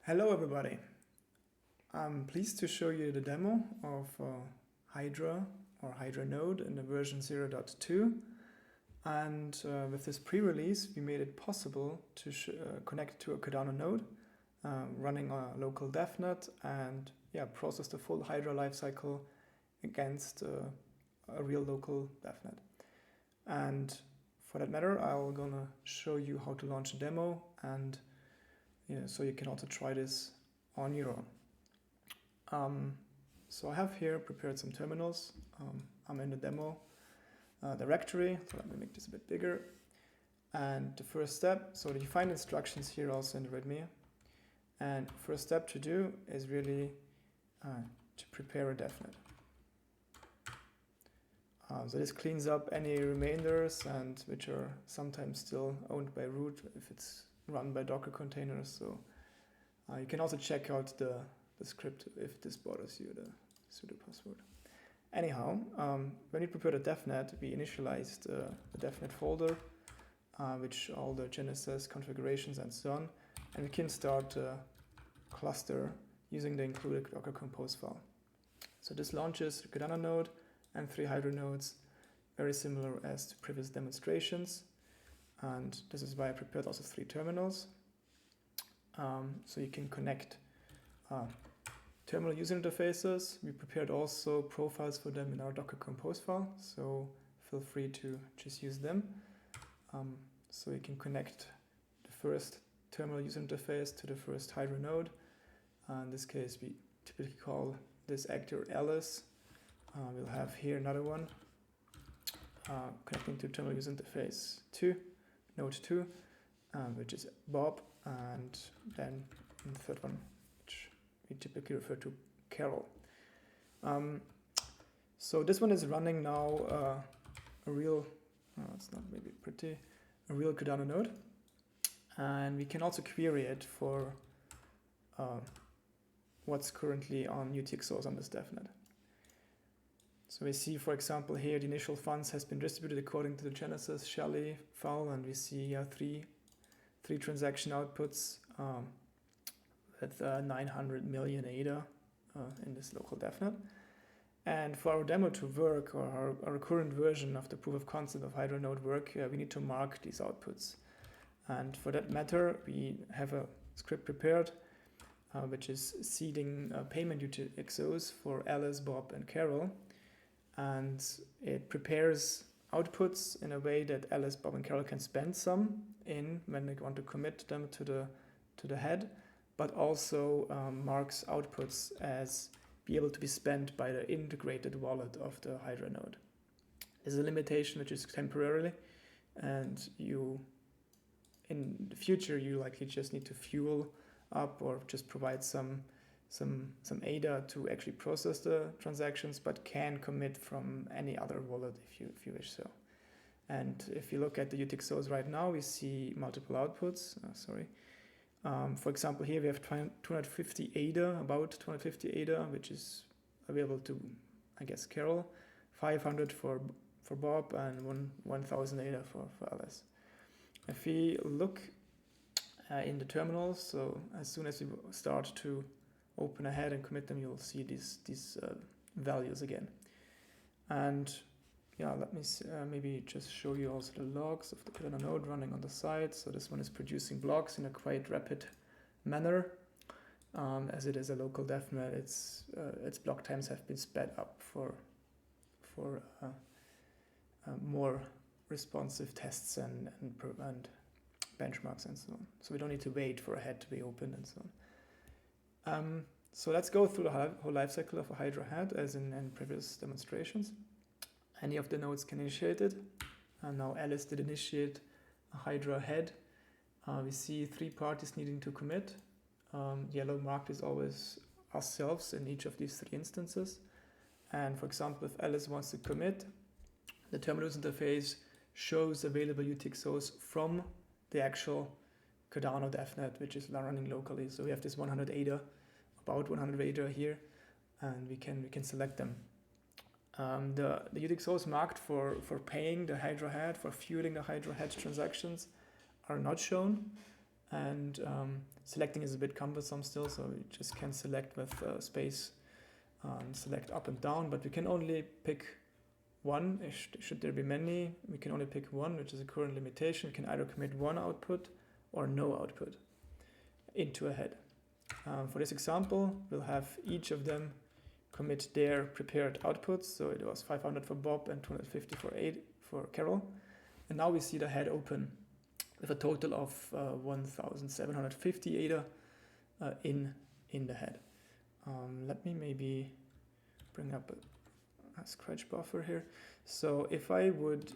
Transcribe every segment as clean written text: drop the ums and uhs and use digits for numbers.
Hello everybody. I'm pleased to show you the demo of Hydra or Hydra node in the version 0.2, and with this pre-release we made it possible to connect to a Cardano node running on a local devnet and process the full Hydra lifecycle against a real local devnet. And for that matter, I'm gonna show you how to launch a demo, and so you can also try this on your own. So I have here prepared some terminals. I'm in the demo directory, so let me make this a bit bigger. And the first step, so you find instructions here also in the README. And first step to do is really to prepare a devnet. So this cleans up any remainders and which are sometimes still owned by root if it's run by Docker containers. So you can also check out the script if this bothers you, the sudo password. Anyhow, when you prepare the devnet, we initialized the devnet folder, which all the Genesis configurations and so on, and we can start a cluster using the included Docker Compose file. So this launches a Cardano node and 3 Hydra nodes, very similar as to previous demonstrations. And this is why I prepared also 3 terminals. So you can connect terminal user interfaces. We prepared also profiles for them in our Docker Compose file, so feel free to just use them. So you can connect the first terminal user interface to the first Hydra node. In this case, we typically call this actor Alice. We'll have here another one connecting to terminal user interface 2, node 2, which is Bob, and then the third one, which we typically refer to Carol. So this one is running now a real, it's not maybe pretty, a real Cardano node, and we can also query it for what's currently on UTXOs on this devnet. So we see, for example, here the initial funds has been distributed according to the Genesis Shelley file, and we see three transaction outputs with 900 million ADA in this local devnet. And for our demo to work, or our current version of the proof of concept of Hydra node work, we need to mark these outputs. And for that matter, we have a script prepared, which is seeding payment UTXOs for Alice, Bob, and Carol. And it prepares outputs in a way that Alice, Bob, and Carol can spend some in when they want to commit them to the head, but also marks outputs as be able to be spent by the integrated wallet of the Hydra node. There's a limitation which is temporarily, and you in the future you likely just need to fuel up or just provide some ADA to actually process the transactions, but can commit from any other wallet if you wish so. And if you look at the UTXOs right now, we see multiple outputs. For example, here we have 250 ADA, about 250 ADA, which is available to, I guess, Carol, 500 for Bob, and 1,000 ADA for Alice. If we look in the terminals, so as soon as we start to open ahead and commit them, you'll see these values again. And let me maybe just show you also the logs of the Cardano node running on the side. So this one is producing blocks in a quite rapid manner. As it is a local devnet, its block times have been sped up for more responsive tests and benchmarks and so on. So we don't need to wait for a head to be opened and so on. So let's go through the whole lifecycle of a Hydra head as in previous demonstrations. Any of the nodes can initiate it. And now Alice did initiate a Hydra head. We see 3 parties needing to commit. Yellow marked is always ourselves in each of these 3 instances. And for example, if Alice wants to commit, the terminal interface shows available UTXOs from the actual Cardano devnet, which is running locally. So we have this 100 ADA, about 100 ADA here, and we can select them. The UTXOs marked for paying the Hydra head, for fueling the Hydra head transactions, are not shown. and selecting is a bit cumbersome still, so we just can select with space and select up and down, but we can only pick one. Should there be many, we can only pick one, which is a current limitation. We can either commit one output or no output into a head. For this example, we'll have each of them commit their prepared outputs. So it was 500 for Bob and 250 for Carol. And now we see the head open with a total of 1,750 ADA in the head. Let me maybe bring up a scratch buffer here. So if I would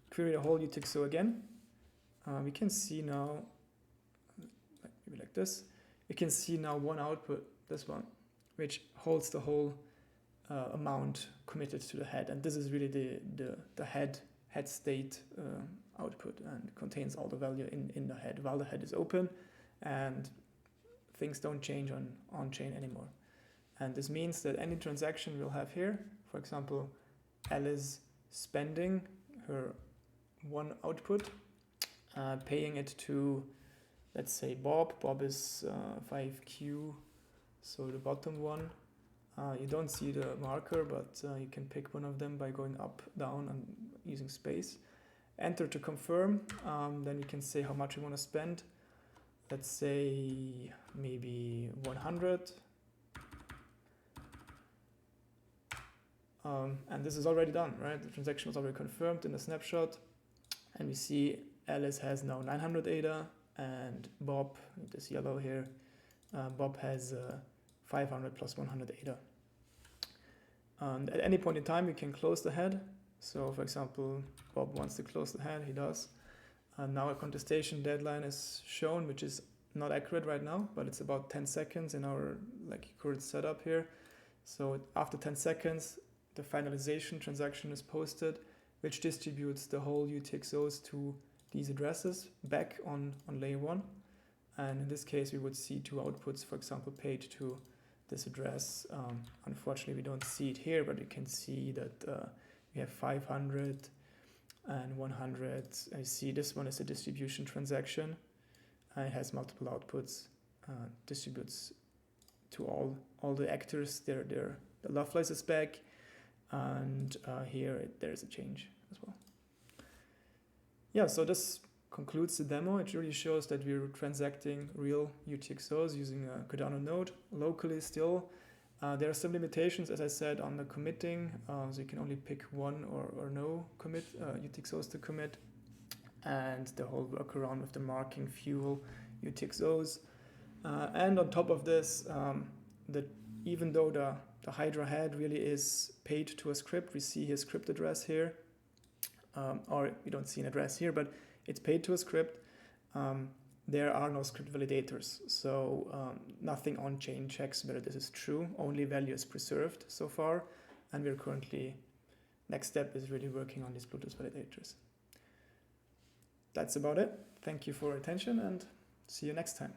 query the whole UTXO again, we can see now, maybe like this, we can see now one output, this one, which holds the whole amount committed to the head. And this is really the head state output, and contains all the value in the head while the head is open and things don't change on chain anymore. And this means that any transaction we'll have here, for example, Alice spending her one output, paying it to, let's say, Bob. Bob is 5Q, so the bottom one. You don't see the marker, but you can pick one of them by going up, down, and using space. Enter to confirm. Then you can say how much you want to spend. Let's say maybe 100. And this is already done, right? The transaction was already confirmed in the snapshot. And we see Alice has now 900 ADA, and Bob, this yellow here, Bob has 500 plus 100 ADA. And at any point in time, we can close the head. So for example, Bob wants to close the head, he does. And now a contestation deadline is shown, which is not accurate right now, but it's about 10 seconds in our current setup here. So after 10 seconds, the finalization transaction is posted, which distributes the whole UTXOs to these addresses back on layer 1. And in this case, we would see two outputs, for example, paid to this address. Unfortunately, we don't see it here, but you can see that we have 500 and 100. I see this one is a distribution transaction. It has multiple outputs, distributes to all the actors. The Lovelace is back, and here there's a change as well. Yeah, so this concludes the demo. It really shows that we're transacting real UTXOs using a Cardano node locally still. There are some limitations, as I said, on the committing. So you can only pick one or no commit UTXOs to commit. And the whole workaround with the marking fuel UTXOs. And on top of this, even though the Hydra head really is paid to a script, we see his script address here. Or we don't see an address here, but it's paid to a script. There are no script validators, so nothing on-chain checks whether this is true. Only value is preserved so far, and we're currently, next step is really working on these Bluetooth validators. That's about it. Thank you for your attention, and see you next time.